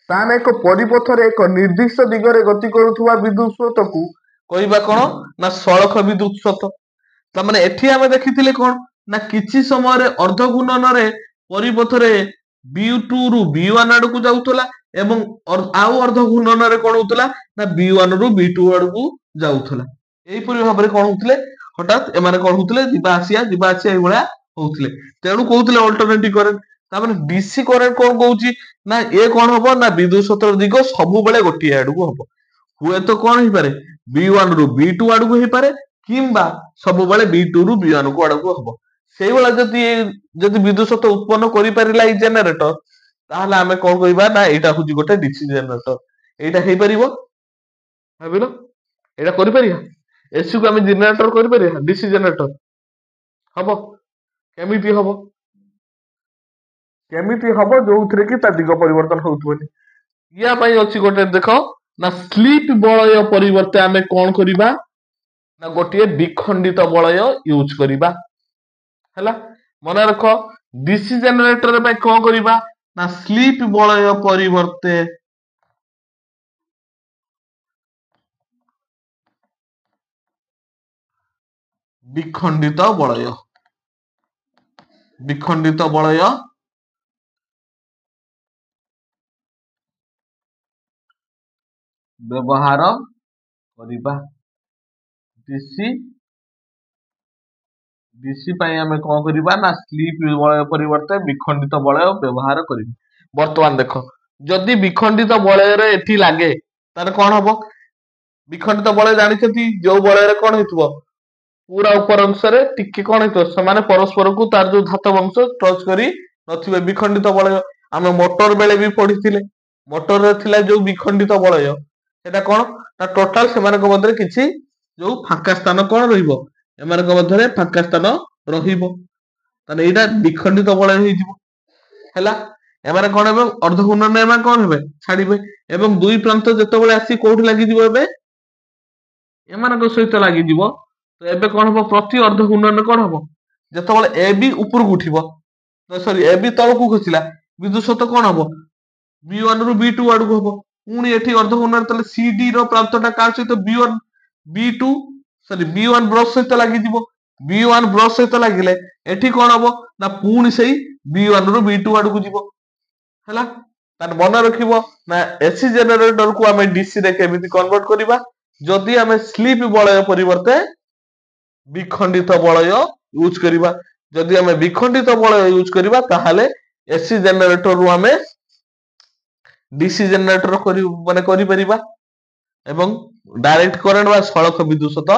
ତାହେଲେ ଏକ ପରିପଥରେ ଏକ ନିର୍ଦ୍ଦିଷ୍ଟ ଦିଗରେ ଗତି କରୁଥିବା ବିଦ୍ୟୁତ ସ୍ରୋତକୁ କହିବା କଣ ନା ସଳଖ ବିଦ୍ୟୁତ ସ୍ରୋତ। ତାମାନେ ଏଠି ଆମେ ଦେଖିଥିଲେ କଣ ନା କିଛି ସମୟରେ ଅର୍ଦ୍ଧ ଘୂର୍ଣ୍ଣନରେ ପରିପଥରେ B2 ରୁ B1 ଆଡକୁ ଯାଉଥିଲା ଏବଂ ଆଉ ଅର୍ଦ୍ଧ ଘୂର୍ଣ୍ଣନରେ କଣ ହଉଥିଲା ନା B1 ରୁ B2 ଆଡକୁ ଯାଉଥିଲା। ଏଇପରି ଭାବରେ କଣ ହଉଥିଲେ ହଠାତ୍ ଏମାନେ କଣ ହଉଥିଲେ ଯିବା ଆସିବା ଏଇଭଳିଆ ହଉଥିଲେ। ତେଣୁ କହୁଥିଲେ ଅଲ୍ଟରନେଟିଂ କରେଣ୍ଟ। ତାପରେ ଡିସି କରେଣ୍ଟ କଣ କହୁଛି ନା ଏ କଣ ହବ ନା ବିଦ୍ୟୁତ ସ୍ରୋତର ଦିଗ ସବୁବେଳେ ଗୋଟିଏ ଆଡକୁ ହବ। ହୁଏତ କଣ ହେଇପାରେ B1 ରୁ B2 ଆଡକୁ ହେଇପାରେ କିମ୍ବା ସବୁବେଳେ B2 ରୁ B1 ଆଡକୁ ହବ। ସେଇଭଳିଆ ଯଦି ବିଦ୍ୟୁତ ସ୍ରୋତ ଉତ୍ପନ୍ନ କରିପାରିଲା ଏଇ ଜେନେରେଟର, ତାହେଲେ ଆମେ କଣ କହିବା ନା ଏଇଟା ହଉଛି ଗୋଟେ ଡିସି ଜେନେରେଟର। ଏଇଟା ହେଇପାରିବ ଭାବିଲ, ଏଇଟା କରିପାରିବା। ଏସି କୁ ଆମେ ଜେନେରେଟର କରିପାରିବା, ଡିସି ଜେନେରେଟର ହବ। କେମିତି ହବ, ଯୋଉଥିରେ କି ତା ଦିଗ ପରିବର୍ତ୍ତନ ହଉଥିବନି। ୟା ପାଇଁ ଅଛି ଗୋଟେ ଦେଖ ନା ସ୍ଲିପ୍ ବଳୟ ପରିବର୍ତ୍ତେ ଆମେ କଣ କରିବା ନା ଗୋଟିଏ ବିଖଣ୍ଡିତ ବଳୟ ୟୁଜ କରିବା ହେଲା। ମନେ ରଖ ଡିସି ଜେନେରେଟର ପାଇଁ କଣ କରିବା ନା ସ୍ଲିପ୍ ବଳୟ ପରିବର୍ତ୍ତେ ବିଖଣ୍ଡିତ ବଳୟ ବ୍ୟବହାର କରିବା। ଡିସି ପାଇଁ ଆମେ କଣ କରିବା ନା ସ୍ଲିପ୍ ବଳୟ ପରିବର୍ତ୍ତେ ବିଖଣ୍ଡିତ ବଳୟ ବ୍ୟବହାର କରିବା। ବର୍ତ୍ତମାନ ଦେଖ ଯଦି ବିଖଣ୍ଡିତ ବଳୟରେ ଏଠି ଲାଗେ ତାହେଲେ କଣ ହବ, ବିଖଣ୍ଡିତ ବଳୟ ଜାଣିଛନ୍ତି ଯୋଉ ବଳୟରେ କଣ ହେଇଥିବ ପୁରା ଉପର ଅଂଶରେ ଟିକେ କଣ ହେଇଥିବ, ସେମାନେ ପରସ୍ପରକୁ ତାର ଯୋଉ ଧାତବ ଅଂଶ ଟଚ୍ କରି ନଥିବେ, ବିଖଣ୍ଡିତ ବଳୟ। ଆମେ ମୋଟର ବେଳେ ବି ପଢିଥିଲେ, ମୋଟରରେ ଥିଲା ଯୋଉ ବିଖଣ୍ଡିତ ବଳୟ ସେଟା କଣ ନା ଟୋଟାଲ ସେମାନଙ୍କ ମଧ୍ୟରେ କିଛି ଯୋଉ ଫାଙ୍କା ସ୍ଥାନ କଣ ରହିବ, ଏମାନଙ୍କ ମଧ୍ୟରେ ଫାଙ୍କା ସ୍ଥାନ ରହିବ। ତାହେଲେ ଏଇଟା ବିଖଣ୍ଡିତ ବଳୟ ହେଇଯିବ ହେଲା। ଏମାନେ କଣ ହେବେ ଅର୍ଦ୍ଧ ଘୂର୍ଣ୍ଣନରେ ଏମାନେ କଣ ହେବେ ଛାଡିବେ ଏବଂ ଦୁଇ ପ୍ରାନ୍ତ ଯେତେବେଳେ ଆସି କୋଉଠି ଲାଗିଯିବ ଏବେ ଏମାନଙ୍କ ସହିତ ଲାଗିଯିବ। ତ ଏବେ କଣ ହବ ପ୍ରତି ଅର୍ଦ୍ଧ ଘୂର୍ଣ୍ଣନରେ କଣ ହବ, ଯେତେବେଳେ ଏ ବି ଉପରକୁ ଉଠିବ ସରି ଏ ବି ତଳକୁ ଖସିଲା ବିଦ୍ୟୁତ ସ୍ରୋତ କଣ ହବ B1 ରୁ B2 ଆଡକୁ ହବ। ପୁଣି ଏଠି ଅର୍ଦ୍ଧ ଘୂର୍ଣ୍ଣନରେ ତାହେଲେ CD ର ପ୍ରାନ୍ତଟା କାହା ସହିତ B1 B2 ସରି B1 ବ୍ରଶ ସହିତ ଲାଗିଯିବ, B1 ବ୍ରଶ ସହିତ ଲାଗିଲେ ଏଠି କଣ ହବ ନା ପୁଣି ସେଇ B1 ରୁ B2 ଆଡକୁ ଯିବ ହେଲା। ତାହେଲେ ମନେ ରଖିବ ନା ଏସି ଜେନେରେଟରକୁ ଆମେ ଡିସି ରେ କେମିତି କନଭର୍ଟ କରିବା, ଯଦି ଆମେ ସ୍ଲିପ୍ ବଳୟ ପରିବର୍ତ୍ତେ ବିଖଣ୍ଡିତ ବଳୟ ୟୁଜ କରିବା। ଯଦି ଆମେ ବିଖଣ୍ଡିତ ବଳୟ ୟୁଜ କରିବା ତାହେଲେ ଏସି ଜେନେରେଟରରୁ ଆମେ ଡିସି ଜେନେରେଟର କରିପାରିବା ଏବଂ ଡାଇରେକ୍ଟ କରେଣ୍ଟ ବା ସଳଖ ବିଦ୍ୟୁତ ସହିତ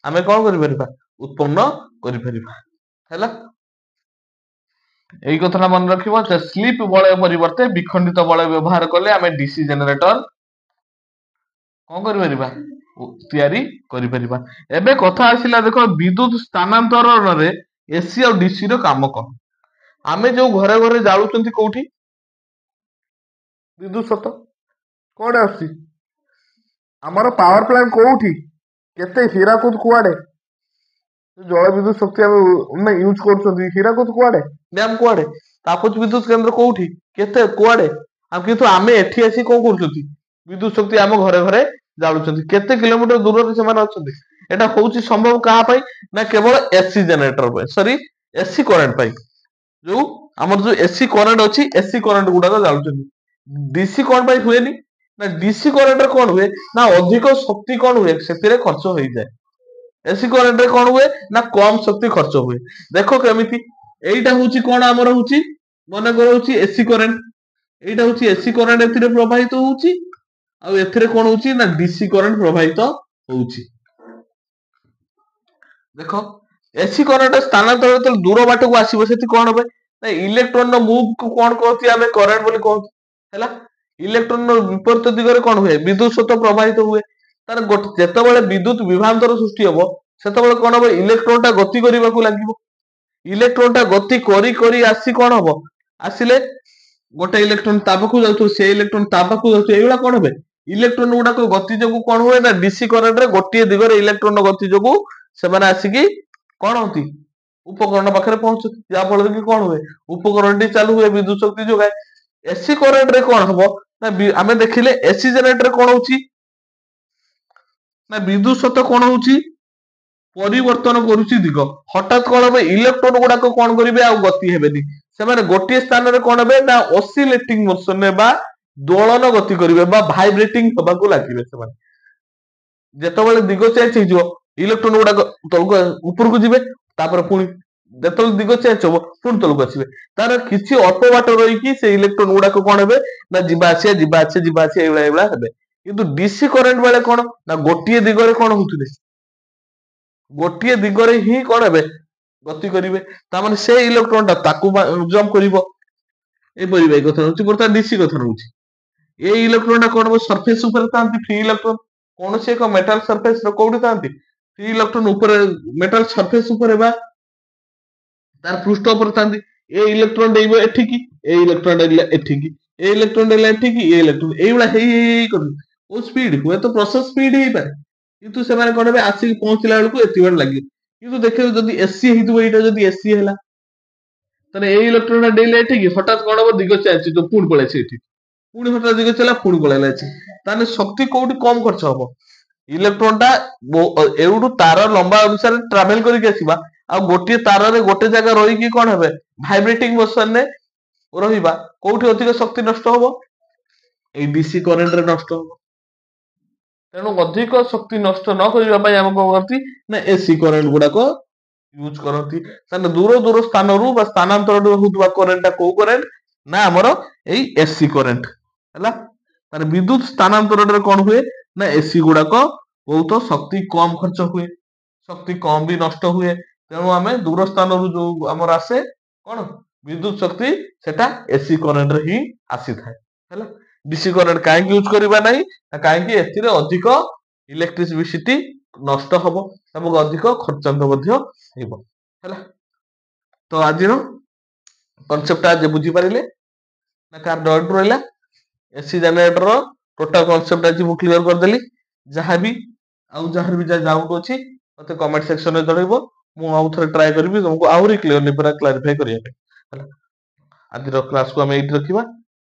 ଆମେ କଣ କରିପାରିବା ଉତ୍ପନ୍ନ କରିପାରିବା ହେଲା। ଏଇ କଥାଟା ମନେ ରଖିବ ଯେ ସ୍ଲିପ୍ ବଳୟ ପରିବର୍ତ୍ତେ ବିଖଣ୍ଡିତ ବଳୟ ବ୍ୟବହାର କଲେ ଆମେ ଡିସି ଜେନେରେଟର କଣ କରିପାରିବା ତିଆରି କରିପାରିବା। ଏବେ କଥା ଆସିଲା ଦେଖ ବିଦ୍ୟୁତ ସ୍ଥାନାନ୍ତରଣରେ ଏସି ଆଉ ଡିସି ର କାମ କଣ। ଆମେ ଯୋଉ ଘରେ ଘରେ ଜାଳୁଛନ୍ତି କୋଉଠି ବିଦ୍ୟୁତ ସତ କୁଆଡେ ଆସୁଛି, ଆମର ପାୱାର ପ୍ଲାଣ୍ଟ କୋଉଠି, କେତେ ହୀରାକୁଦ କୁଆଡେ, ଜଳ ବିଦ୍ୟୁତ ଶକ୍ତି ଆମେ ୟୁଜ କରୁଛନ୍ତି ହୀରାକୁଦ କୁଆଡେ, ଡ୍ୟାମ କୁଆଡେ, ତାପଜ ବିଦ୍ୟୁତ କେନ୍ଦ୍ର କୋଉଠି, କେତେ କୁଆଡେ, ଆଉ କିନ୍ତୁ ଆମେ ଏଠି ଆସି କଣ କରୁଛନ୍ତି ବିଦ୍ୟୁତ ଶକ୍ତି ଆମ ଘରେ ଘରେ ଜାଳୁଛନ୍ତି। କେତେ କିଲୋମିଟର ଦୂରରେ ସେମାନେ ଅଛନ୍ତି। ଏଟା ହଉଛି ସମ୍ଭବ କାହା ପାଇଁ ନା କେବଳ ଏସି ଜେନେରେଟର ପାଇଁ, ସରି ଏସି କରେଣ୍ଟ ପାଇଁ। ଯୋଉ ଆମର ଯୋଉ ଏସି କରେଣ୍ଟ ଅଛି ଏସି କରେଣ୍ଟ ଗୁଡାକ ଜାଳୁଛନ୍ତି। ଡିସି କଣ ପାଇଁ ହୁଏନି ନା ଡିସି କରେଣ୍ଟରେ କଣ ହୁଏ ନା ଅଧିକ ଶକ୍ତି କଣ ହୁଏ ସେଥିରେ ଖର୍ଚ୍ଚ ହେଇଯାଏ। ଏସି କରେଣ୍ଟରେ କଣ ହୁଏ ନା କମ ଶକ୍ତି ଖର୍ଚ୍ଚ ହୁଏ। ଦେଖ କେମିତି, ଏଇଟା ହଉଛି କଣ ଆମର ହଉଛି ମନେକର ହଉଛି ଏସି କରେଣ୍ଟ, ଏଇଟା ହଉଛି ଏସି କରେଣ୍ଟ ଏଥିରେ ପ୍ରବାହିତ ହଉଛି ଆଉ ଏଥିରେ କଣ ହଉଛି ନା ଡିସି କରେଣ୍ଟ ପ୍ରବାହିତ ହଉଛି। ଦେଖ ଏସି କରେଣ୍ଟ ସ୍ଥାନାନ୍ତର ଯେତେବେଳେ ଦୂର ବାଟକୁ ଆସିବ ସେଠି କଣ ହବ ନା ଇଲେକ୍ଟ୍ରୋନ ମୁଭ କୁ କଣ କହନ୍ତି ଆମେ କରେଣ୍ଟ ବୋଲି କହନ୍ତି ହେଲା। ଇଲେକ୍ଟ୍ରୋନ ବିପରୀତ ଦିଗରେ କଣ ହୁଏ ବିଦ୍ୟୁତ ସ୍ରୋତ ପ୍ରବାହିତ ହୁଏ। ତାର ଯେତେବେଳେ ବିଦ୍ୟୁତ ବିଭାନ୍ତର ସୃଷ୍ଟି ହବ ସେତେବେଳେ କଣ ହବ ଇଲେକ୍ଟ୍ରୋନ ଟା ଗତି କରିବାକୁ ଲାଗିବ। ଇଲେକ୍ଟ୍ରୋନ ଟା ଗତି କରି କରି ଆସି କଣ ହବ ଆସିଲେ ଗୋଟେ ଇଲେକ୍ଟ୍ରୋନ ତା ପାଖକୁ ଯାଉଥିବ, ସେ ଇଲେକ୍ଟ୍ରୋନ ତା ପାଖକୁ ଯାଉଥିବ, ଏଇଭଳିଆ କଣ ହୁଏ ଇଲେକ୍ଟ୍ରୋନ ଗୁଡାକ ଗତି ଯୋଗୁ କଣ ହୁଏ ନା ଡିସି କରେଣ୍ଟରେ ଗୋଟିଏ ଦିଗରେ ଇଲେକ୍ଟ୍ରୋନ ଗତି ଯୋଗୁ ସେମାନେ ଆସିକି କଣ ହନ୍ତି ଉପକରଣ ପାଖରେ ପହଞ୍ଚନ୍ତି, ଯାହା ଫଳରେ କି କଣ ହୁଏ ଉପକରଣଟି ଚାଲୁ ହୁଏ ବିଦ୍ୟୁତ ଶକ୍ତି ଯୋଗାଏ। ଏସି କରେଣ୍ଟ ରେ କଣ ହବ ନା ଆମେ ଦେଖିଲେ ଏସି ଜେନେରେଟର କଣ ହଉଛି ନା ବିଦ୍ୟୁତ ସତ କଣ ହଉଛି ପରିବର୍ତ୍ତନ କରୁଛି ଦିଗ। ହଠାତ୍ କଣ ହବ ଇଲେକ୍ଟ୍ରୋନ ଗୁଡାକ କଣ କରିବେ ଆଉ ଗତି ହେବେନି, ସେମାନେ ଗୋଟିଏ ସ୍ଥାନରେ କଣ ହେବେ ନା ଅସିଲେଟିଂ ମୋସନରେ ବା ଦୋଳନ ଗତି କରିବେ ବା ଭାଇବ୍ରେଟିଂ ହବାକୁ ଲାଗିବେ। ସେମାନେ ଯେତେବେଳେ ଦିଗ ଚେଞ୍ଜ ହେଇଯିବ ଇଲେକ୍ଟ୍ରୋନ ଗୁଡାକ ତଳକୁ ଉପରକୁ ଯିବେ, ତାପରେ ପୁଣି ଯେତେବେଳେ ଦିଗ ଚେଞ୍ଜ ହବ ପୁଣି ତଳକୁ ଆସିବେ। ତାର କିଛି ଅଳ୍ପ ବାଟ ରହିକି ସେ ଇଲେକ୍ଟ୍ରୋନ ଗୁଡାକ କଣ ହେବେ ନା ଯିବା ଆସିବା ଯିବା ଆସିବା ଯିବା ଆସିବା ଏଇଭଳିଆ ହେବେ। କିନ୍ତୁ ଡିସି କରେଣ୍ଟ ବେଳେ କଣ ନା ଗୋଟିଏ ଦିଗରେ କଣ ହଉଥିଲେ ଗୋଟିଏ ଦିଗରେ ହିଁ କଣ ହେବେ ଗତି କରିବେ। ତାମାନେ ସେ ଇଲେକ୍ଟ୍ରୋନ ଟା ତାକୁ ଜମ୍ପ କରିବ। ଏପରି ଭାଇ କଥା ହଉଛି ବର୍ତ୍ତମାନ ଡିସି କଥା ରହୁଛି। ଏଇ ଇଲେକ୍ଟ୍ରୋନ ଟା କଣ ସରଫେସ ଉପରେ ଥାନ୍ତି ଫ୍ରି ଇଲେକ୍ଟ୍ରୋନ, କୌଣସି ଏକ ମେଟାଲ ସରଫେସ ର କୋଉଠି ଥାନ୍ତି ଫ୍ରି ଇଲେକ୍ଟ୍ରୋନ ଉପରେ ମେଟାଲ ସରଫେସ ଉପରେ ବା ତାର ପୃଷ୍ଠ ଉପରେ ଥାନ୍ତି। ଏ ଇଲେକ୍ଟ୍ରୋନ ଡେଇବ ଏଠିକି, ଏ ଇଲେକ୍ଟ୍ରୋନ ଡେଇଲା ଏଠିକି, ଏ ଇଲେକ୍ଟ୍ରୋନ ଡେଇଲା ଏଠିକି, ଏ ଇଲେକ୍ଟ୍ରୋନ ଏଇଭଳିଆ ହେଇ କରୁଛି। ଓ ସ୍ପିଡ ହୁଏତ ପ୍ରୋସେସ ସ୍ପିଡ ହେଇପାରେ କିନ୍ତୁ ସେମାନେ କଣ ହେବେ ଆସିକି ପହଞ୍ଚିଲା ବେଳକୁ ଏତିକି ବାଟ ଲାଗିବ। କିନ୍ତୁ ଦେଖିବ ଯଦି ଏସି ହେଇଥିବ, ଏଇଟା ଯଦି ଏସି ହେଲା ତାହେଲେ ଏଇ ଇଲେକ୍ଟ୍ରୋନ ଡେଇଲା ଏଠିକି, ହଠାତ୍ କଣ ହବ ଦିଗ ଚେଞ୍ଜ ହେଇଯିବ ପୁଣି ପଳେଇ ଆସିବ ଏଠିକି, ପୁଣି ହଠାତ୍ ଦିଗ ଚଲା ପୁଣି ପଳେଇଲା ଏଠି। ତାହେଲେ ଶକ୍ତି କୋଉଠି କମ ଖର୍ଚ୍ଚ ହବ ଇଲେକ୍ଟ୍ରୋନ ଟା ଏଉଠୁ ତାର ଲମ୍ବା ଅନୁସାରେ ଟ୍ରାଭେଲ କରିକି ଆସିବା ଆଉ ଗୋଟିଏ ତାରରେ ଗୋଟେ ଜାଗା ରହିକି କଣ ହେବେ ଭାଇବ୍ରେଟିଂ ମୋସନରେ ରହିବା, କୋଉଠି ଅଧିକ ଶକ୍ତି ନଷ୍ଟ ହବ ଏଇ ଡିସି କରେଣ୍ଟ ରେ ନଷ୍ଟ ହବ। ତେଣୁ ଅଧିକ ଶକ୍ତି ନଷ୍ଟ ନ କରିବା ପାଇଁ ଆମେ କଣ କରନ୍ତି ନା ଏସି କରେଣ୍ଟ ଗୁଡାକ ୟୁଜ କରନ୍ତି। ତାହେଲେ ଦୂର ଦୂର ସ୍ଥାନରୁ ବା ସ୍ଥାନାନ୍ତର ହଉଥିବା କରେଣ୍ଟ ଟା କୋଉ କରେଣ୍ଟ ନା ଆମର ଏଇ ଏସି କରେଣ୍ଟ ହେଲା। ତାହେଲେ ବିଦ୍ୟୁତ ସ୍ଥାନାନ୍ତରରେ କଣ ହୁଏ ନା ଏସି ଗୁଡାକ ବହୁତ ଶକ୍ତି କମ ଖର୍ଚ୍ଚ ହୁଏ, ଶକ୍ତି କମ ବି ନଷ୍ଟ ହୁଏ। ତେଣୁ ଆମେ ଦୂର ସ୍ଥାନରୁ ଯୋଉ ଆମର ଆସେ କଣ ବିଦ୍ୟୁତ ଶକ୍ତି ସେଟା ଏସି କରେଣ୍ଟ ରେ ହିଁ ଆସିଥାଏ ହେଲା। ଡିସି କରେଣ୍ଟ କାହିଁକି ୟୁଜ କରିବା ନାହିଁ ନା କାହିଁକି ଏଥିରେ ଅଧିକ ଇଲେକ୍ଟ୍ରିସିଟି ନଷ୍ଟ ହବ ଏବଂ ଅଧିକ ଖର୍ଚ୍ଚାନ୍ତ ମଧ୍ୟ ହେବ ହେଲା। ତ ଆଜିର କନସେପ୍ଟ ଆଜି ବୁଝିପାରିଲେ ନା କାହାର ଡାଉଟ ରହିଲା? ଏସି ଜେନେରେଟର ଟୋଟାଲ କନସେପ୍ଟ ଆଜି ମୁଁ କ୍ଲିୟର କରିଦେଲି। ଯାହାବି ଆଉ ଯାହାର ବି ଯାହା ଡାଉଟ ଅଛି ମତେ କମେଣ୍ଟ ସେକ୍ସନରେ ଜଣେଇବ, ମୁଁ ଆଉ ଥରେ ଟ୍ରାଏ କରିବି ତମକୁ ଆହୁରି କ୍ଲିୟରଲି ପୁରା କ୍ଲାରିଫାଇ କରିବା ପାଇଁ ହେଲା। ଆଜିର କ୍ଲାସକୁ ଆମେ ଏଇଠି ରଖିବା,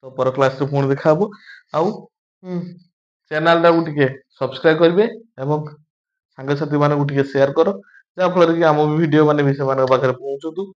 ତ ପର କ୍ଲାସରେ ପୁଣି ଦେଖା ହବ। ଆଉ ଚ୍ୟାନେଲ ଟାକୁ ଟିକେ ସବସ୍କ୍ରାଇବ କରିବେ ଏବଂ ସାଙ୍ଗସାଥି ମାନଙ୍କୁ ଟିକେ ସେୟାର କର। ଯାହା ଫଳରେ କି ଆମ ଭିଡିଓ ମାନେ ବି ସେମାନଙ୍କ ପାଖରେ ପହଞ୍ଚନ୍ତୁ।